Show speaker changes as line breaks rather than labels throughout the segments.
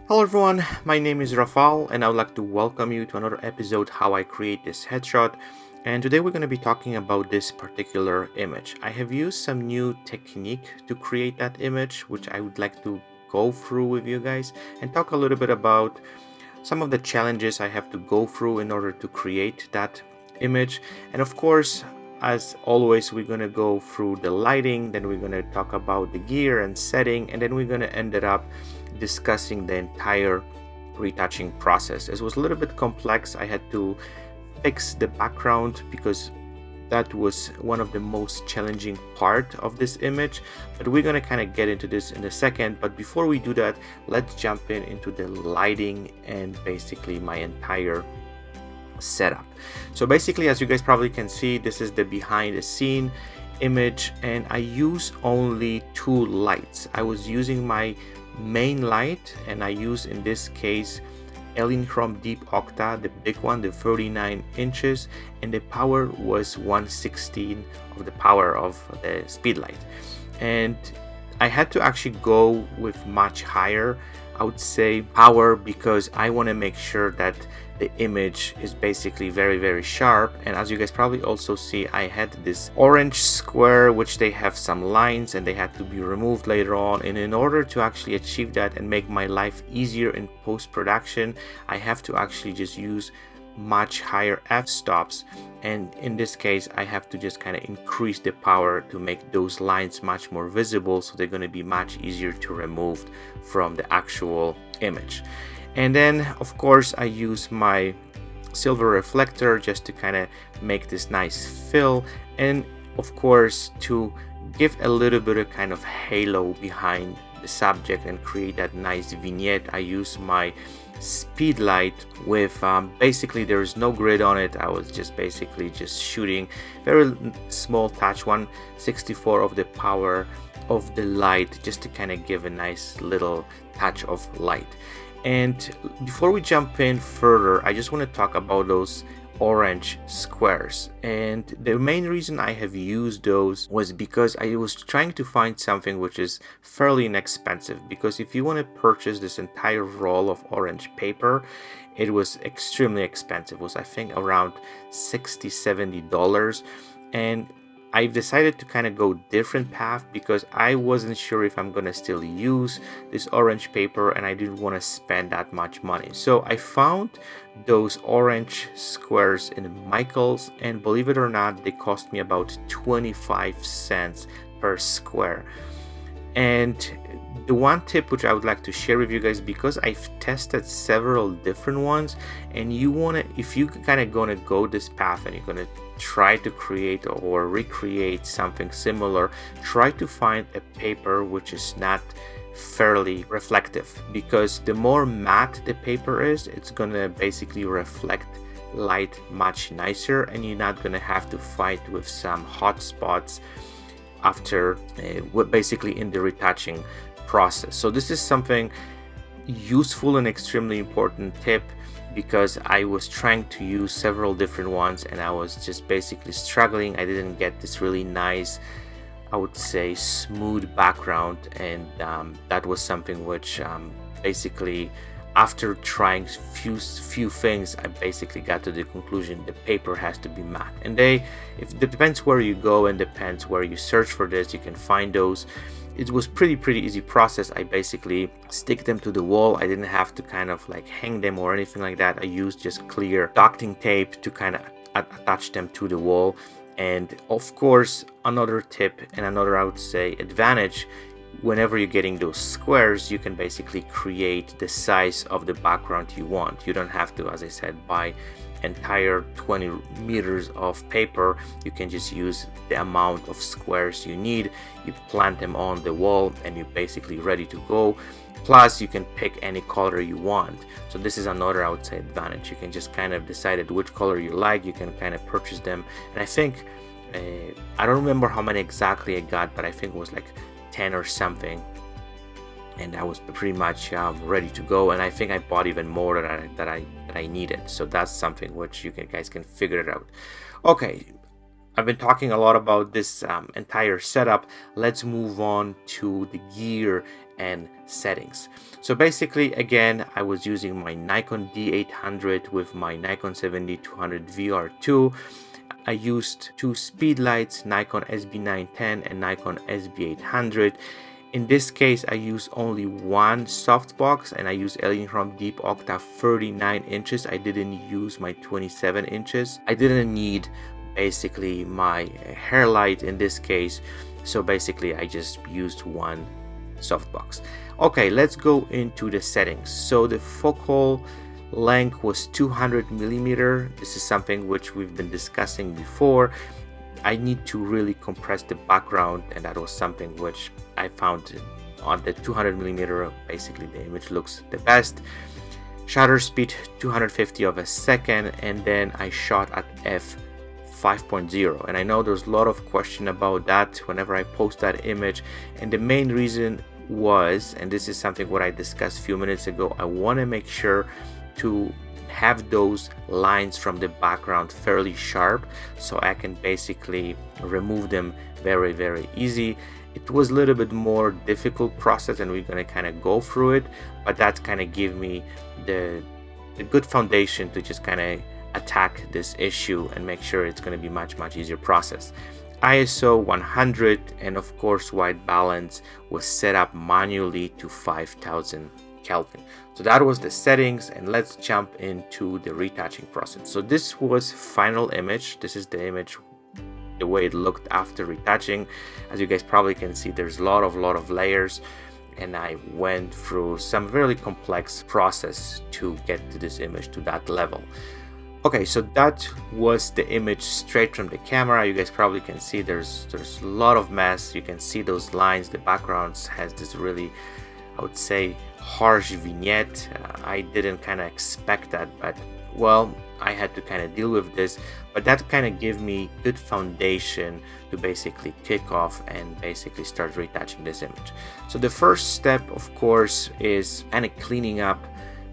Hello everyone, my name is Rafal and I would like to welcome you to another episode how I create this headshot. And today we're going to be talking about this particular image. I have used some new technique to create that image, which I would like to go through with you guys and talk a little bit about some of the challenges I have to go through in order to create that image. And of course, as always, we're going to go through the lighting, then we're going to talk about the gear and setting, and then we're going to end it up discussing the entire retouching process. It was a little bit complex. I had to fix the background because that was one of the most challenging part of this image, but we're going to kind of get into this in a second. But before we do that, let's jump into the lighting and basically my entire setup. So basically, as you guys probably can see, this is the behind the scene image, and I use only two lights. I was using my main light, and I use in this case Elinchrom Deep Octa, the big one, the 39 inches, and the power was 1/16 of the power of the speed light. And I had to actually go with much higher, I would say, power, because I want to make sure that the image is basically very sharp. And as you guys probably also see, I had this orange square which they have some lines and they had to be removed later on, and in order to actually achieve that and make my life easier in post-production, I have to actually just use much higher f-stops, and in this case I have to just kind of increase the power to make those lines much more visible, so they're going to be much easier to remove from the actual image. And then of course I use my silver reflector just to kind of make this nice fill, and of course to give a little bit of kind of halo behind the subject and create that nice vignette, I use my speed light with basically there is no grid on it. I was just basically just shooting very small touch, 1/64 of the power of the light, just to kind of give a nice little touch of light. And before we jump in further, I just want to talk about those orange squares, and the main reason I have used those was because I was trying to find something which is fairly inexpensive, because if you want to purchase this entire roll of orange paper, it was extremely expensive. It was, I think, around $60-70, and I've decided to kind of go different path because I wasn't sure if I'm gonna still use this orange paper, and I didn't want to spend that much money. So I found those orange squares in Michael's, and believe it or not, they cost me about 25 cents per square. And the one tip which I would like to share with you guys, because I've tested several different ones, and you want to, if you kind of gonna go this path and you're gonna try to create or recreate something similar, try to find a paper which is not fairly reflective, because the more matte the paper is, it's gonna basically reflect light much nicer, and you're not gonna have to fight with some hot spots after basically in the retouching process. So this is something useful and extremely important tip, because I was trying to use several different ones and I was just basically struggling. I didn't get this really nice, I would say, smooth background, and that was something which basically, after trying few things, I basically got to the conclusion the paper has to be matte. And if it depends where you go and depends where you search for this, you can find those. It was pretty easy process. I basically stick them to the wall. I didn't have to kind of like hang them or anything like that. I used just clear docking tape to kind of attach them to the wall. And of course, another tip and another, I would say, advantage, whenever you're getting those squares, you can basically create the size of the background you want. You don't have to, as I said, buy entire 20 meters of paper. You can just use the amount of squares you need. You plant them on the wall and you're basically ready to go. Plus, you can pick any color you want. So this is another, I would say, advantage. You can just kind of decide which color you like. You can kind of purchase them. And I think, I don't remember how many exactly I got, but I think it was like 10 or something, and I was pretty much ready to go. And I think I bought even more that I needed. So that's something which you guys can figure it out. Okay, I've been talking a lot about this entire setup. Let's move on to the gear and settings. So basically, again, I was using my Nikon D800 with my Nikon 70-200 VR2. I used two speed lights, Nikon SB910 and Nikon SB800. In this case, I use only one softbox, and I use Electron Deep Octave 39 inches. I didn't use my 27 inches. I didn't need basically my hair light in this case, so basically I just used one softbox. Okay, let's go into the settings. So the focal length was 200 millimeter. This is something which we've been discussing before. I need to really compress the background, and that was something which I found on the 200 millimeter. Basically the image looks the best. Shutter speed 250 of a second, and then I shot at f5.0, and I know there's a lot of question about that whenever I post that image, and the main reason was, and this is something what I discussed a few minutes ago, I want to make sure to have those lines from the background fairly sharp, so I can basically remove them very easy. It was a little bit more difficult process, and we're going to kind of go through it, but that kind of gave me the good foundation to just kind of attack this issue and make sure it's going to be much easier process. ISO 100, and of course white balance was set up manually to 5000 Kelvin. So that was the settings, and let's jump into the retouching process. So this was final image. This is the image, the way it looked after retouching. As you guys probably can see, there's a lot of layers, and I went through some really complex process to get to this image to that level. Okay, so that was the image straight from the camera. You guys probably can see there's a lot of mess. You can see those lines. The background has this really, I would say, harsh vignette. I didn't kind of expect that, but well, I had to kind of deal with this, but that kind of gave me good foundation to basically kick off and basically start retouching this image. So the first step, of course, is kind of cleaning up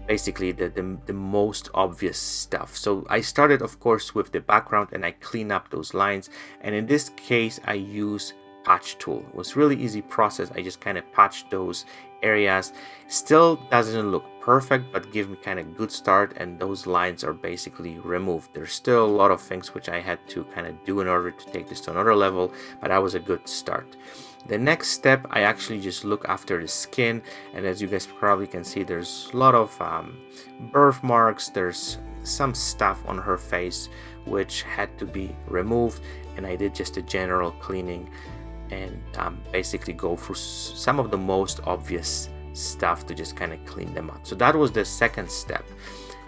basically the most obvious stuff. So I started, of course, with the background, and I clean up those lines, and in this case I use patch tool. It was really easy process. I just kind of patched those areas. Still doesn't look perfect, but give me kind of good start, and those lines are basically removed. There's still a lot of things which I had to kind of do in order to take this to another level, but that was a good start. The next step, I actually just look after the skin, and as you guys probably can see, there's a lot of birthmarks. There's some stuff on her face which had to be removed, and I did just a general cleaning and basically go through some of the most obvious stuff to just kind of clean them up. So that was the second step.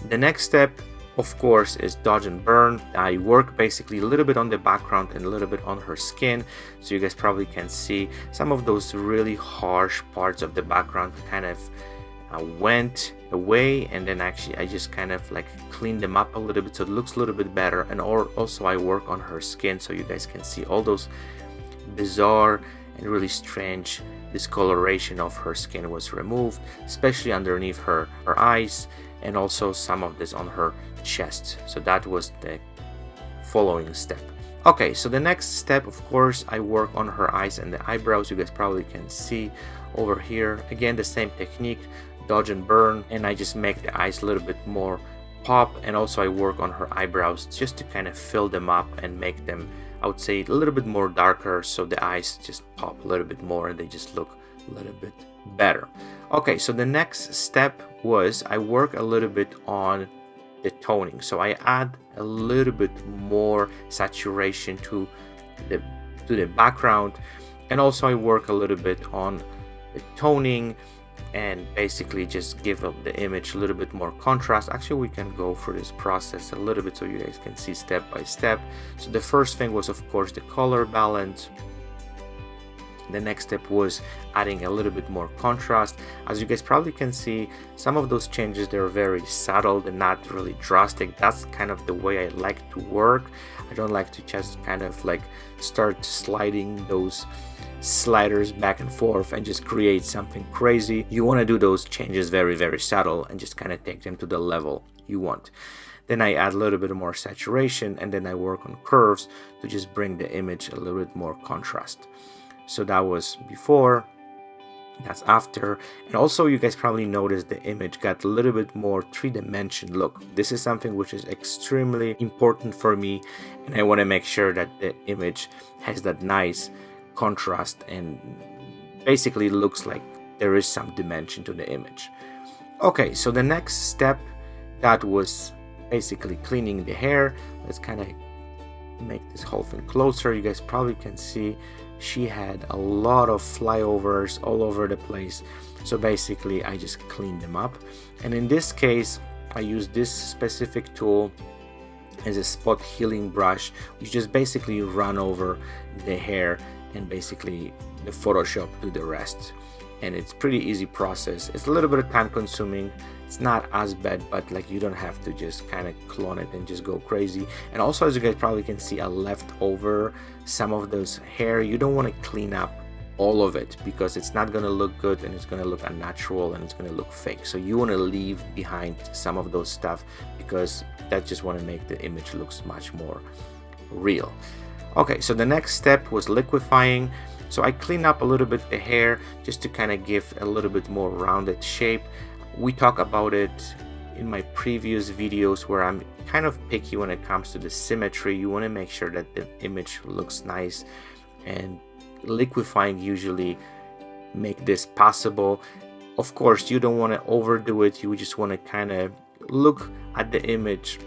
The next step, of course, is dodge and burn. I work basically a little bit on the background and a little bit on her skin, so you guys probably can see some of those really harsh parts of the background kind of went away, and then actually I just kind of like cleaned them up a little bit so it looks a little bit better. And also I work on her skin, so you guys can see all those bizarre and really strange discoloration of her skin was removed, especially underneath her eyes, and also some of this on her chest. So that was the following step. Okay, so the next step, of course, I work on her eyes and the eyebrows. You guys probably can see over here, again, the same technique, dodge and burn, and I just make the eyes a little bit more pop, and also I work on her eyebrows just to kind of fill them up and make them, I would say, a little bit more darker, so the eyes just pop a little bit more and they just look a little bit better. Okay, so the next step was I work a little bit on the toning. So I add a little bit more saturation to the background, and also I work a little bit on the toning and basically just give the image a little bit more contrast. Actually, we can go through this process a little bit so you guys can see step by step. So the first thing was, of course, the color balance. The next step was adding a little bit more contrast. As you guys probably can see, some of those changes, they're very subtle, they're not really drastic. That's kind of the way I like to work. I don't like to just kind of like start sliding those sliders back and forth and just create something crazy. You want to do those changes very subtle and just kind of take them to the level you want. Then I add a little bit more saturation, and then I work on curves to just bring the image a little bit more contrast. So that was before. That's after. And also, you guys probably noticed the image got a little bit more three-dimension look. This is something which is extremely important for me, and I want to make sure that the image has that nice contrast and basically looks like there is some dimension to the image. Okay, so the next step, that was basically cleaning the hair. Let's kind of make this whole thing closer. You guys probably can see she had a lot of flyovers all over the place, so basically I just cleaned them up. And in this case, I use this specific tool as a spot healing brush. You just basically run over the hair and basically the Photoshop do the rest, and it's pretty easy process. It's a little bit of time consuming. It's not as bad, but like you don't have to just kind of clone it and just go crazy. And also, as you guys probably can see, I left over some of those hair. You don't want to clean up all of it because it's not going to look good and it's going to look unnatural and it's going to look fake. So you want to leave behind some of those stuff because that just want to make the image looks much more real. Okay, so the next step was liquefying. So I clean up a little bit the hair just to kind of give a little bit more rounded shape. We talk about it in my previous videos where I'm kind of picky when it comes to the symmetry. You want to make sure that the image looks nice, and liquefying usually make this possible. Of course, you don't want to overdo it. You just want to kind of look at the image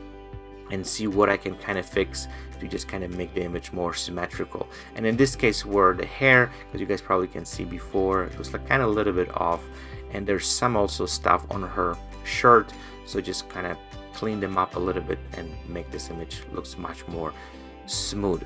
and see what I can kind of fix to just kind of make the image more symmetrical. And in this case, where the hair, as you guys probably can see before, it was like kind of a little bit off, and there's some also stuff on her shirt, so just kind of clean them up a little bit and make this image looks much more smooth.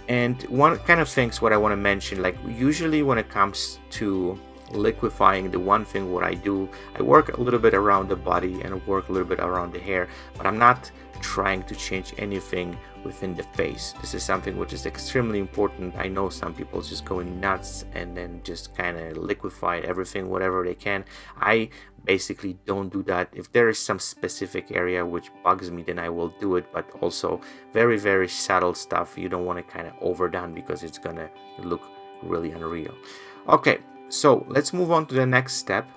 And one kind of things what I want to mention, like usually when it comes to liquefying, the one thing what I do, I work a little bit around the body and work a little bit around the hair, but I'm not trying to change anything within the face. This is something which is extremely important. I know some people just going nuts and then just kind of liquefy everything whatever they can. I basically don't do that. If there is some specific area which bugs me, then I will do it, but also very, very subtle stuff you don't want to kind of overdone because it's gonna look really unreal. Okay, so let's move on to the next step.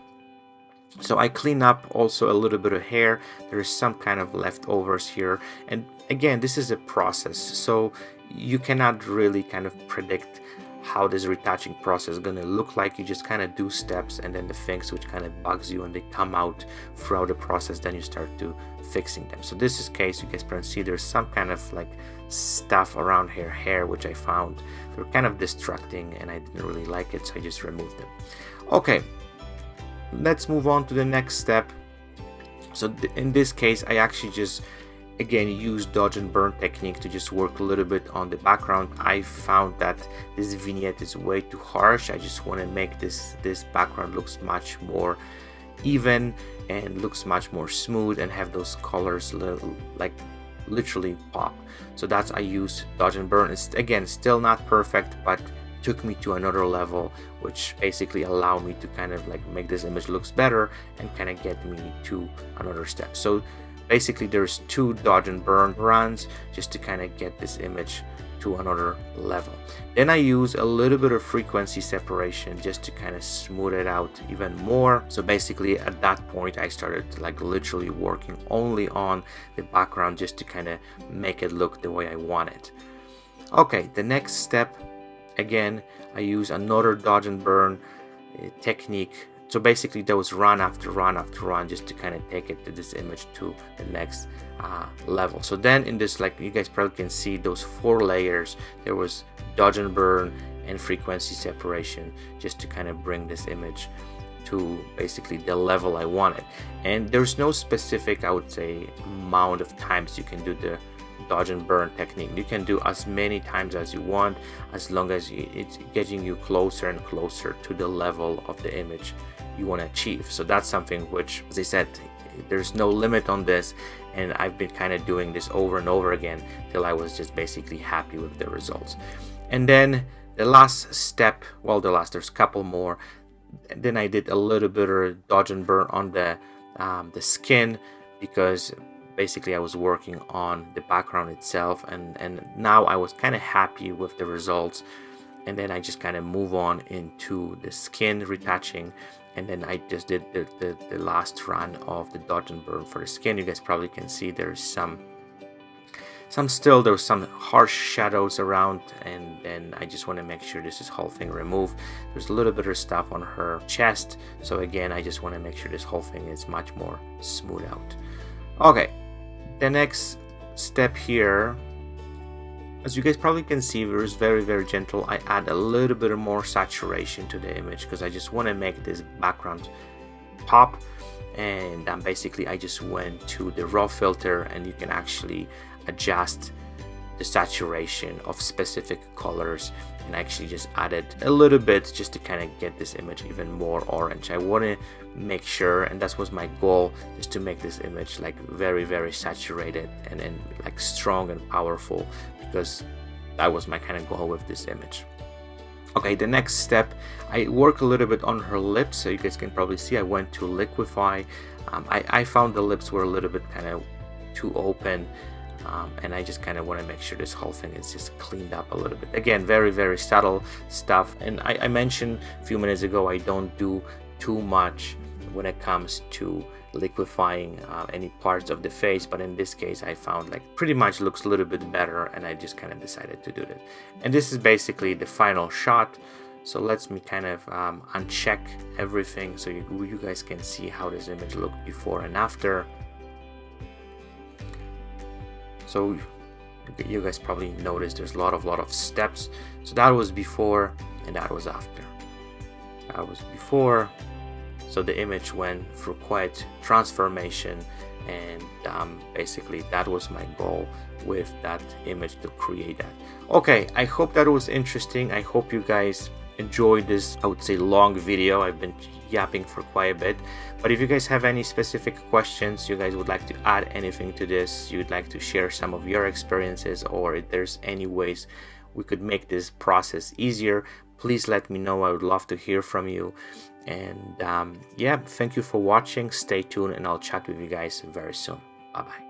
So I clean up also a little bit of hair. There's some kind of leftovers here, and again, this is a process, so you cannot really kind of predict how this retouching process is going to look like. You just kind of do steps, and then the things which kind of bugs you and they come out throughout the process, then you start to fixing them. So this is case, you guys can see there's some kind of like stuff around her hair which I found they're kind of distracting and I didn't really like it, so I just removed them. Okay, let's move on to the next step. So in this case, I actually just again use dodge and burn technique to just work a little bit on the background. I found that this vignette is way too harsh. I just want to make this background looks much more even and looks much more smooth and have those colors like literally pop. So that's I use dodge and burn. It's again still not perfect, but took me to another level, which basically allowed me to kind of like make this image looks better and kind of get me to another step. So basically there's 2 dodge and burn runs just to kind of get this image to another level. Then I use a little bit of frequency separation just to kind of smooth it out even more. So basically at that point I started like literally working only on the background just to kind of make it look the way I want it. Okay, the next step, again, I use another dodge and burn technique. So basically that was run after run after run just to kind of take it to this image to the next level. So then in this, like you guys probably can see those 4 layers, there was dodge and burn and frequency separation just to kind of bring this image to basically the level I wanted. And there's no specific, I would say, amount of times you can do the dodge and burn technique. You can do as many times as you want, as long as it's getting you closer and closer to the level of the image you want to achieve. So that's something which, as I said, there's no limit on this, and I've been kind of doing this over and over again till I was just basically happy with the results. And then the last step, well, there's a couple more. Then I did a little bit of dodge and burn on the skin, because basically I was working on the background itself, and now I was kind of happy with the results. and then I just kind of move on into the skin retouching, and then I just did the last run of the dodge and burn for the skin. You guys probably can see there's some harsh shadows around, and then I just want to make sure this whole thing removed. There's a little bit of stuff on her chest, so again I just want to make sure this whole thing is much more smooth out. Okay, the next step here, as you guys probably can see, it was very gentle. I add a little bit more saturation to the image because I just want to make this background pop. And basically I just went to the raw filter, and you can actually adjust the saturation of specific colors, and I actually just added a little bit just to kind of get this image even more orange. I want to make sure, and that was my goal, just to make this image like very saturated and then like strong and powerful, because that was my kind of goal with this image. Okay, the next step, I work a little bit on her lips, so you guys can probably see I went to liquify. I found the lips were a little bit kind of too open, and I just kind of want to make sure this whole thing is just cleaned up a little bit. Again, very subtle stuff, and I mentioned a few minutes ago I don't do too much when it comes to liquefying any parts of the face, but in this case I found like pretty much looks a little bit better, and I just kind of decided to do that. And this is basically the final shot, so let's me kind of uncheck everything so you guys can see how this image looked before and after. So you guys probably noticed there's a lot of steps. So that was before and that was after. That was before, so the image went through quite transformation, and basically that was my goal with that image, to create that. Okay, I hope that was interesting. I hope you guys enjoyed this, I would say, long video. I've been yapping for quite a bit, but if you guys have any specific questions, you guys would like to add anything to this, you'd like to share some of your experiences, or if there's any ways we could make this process easier, please let me know. I would love to hear from you. And yeah, thank you for watching. Stay tuned, and I'll chat with you guys very soon. Bye bye.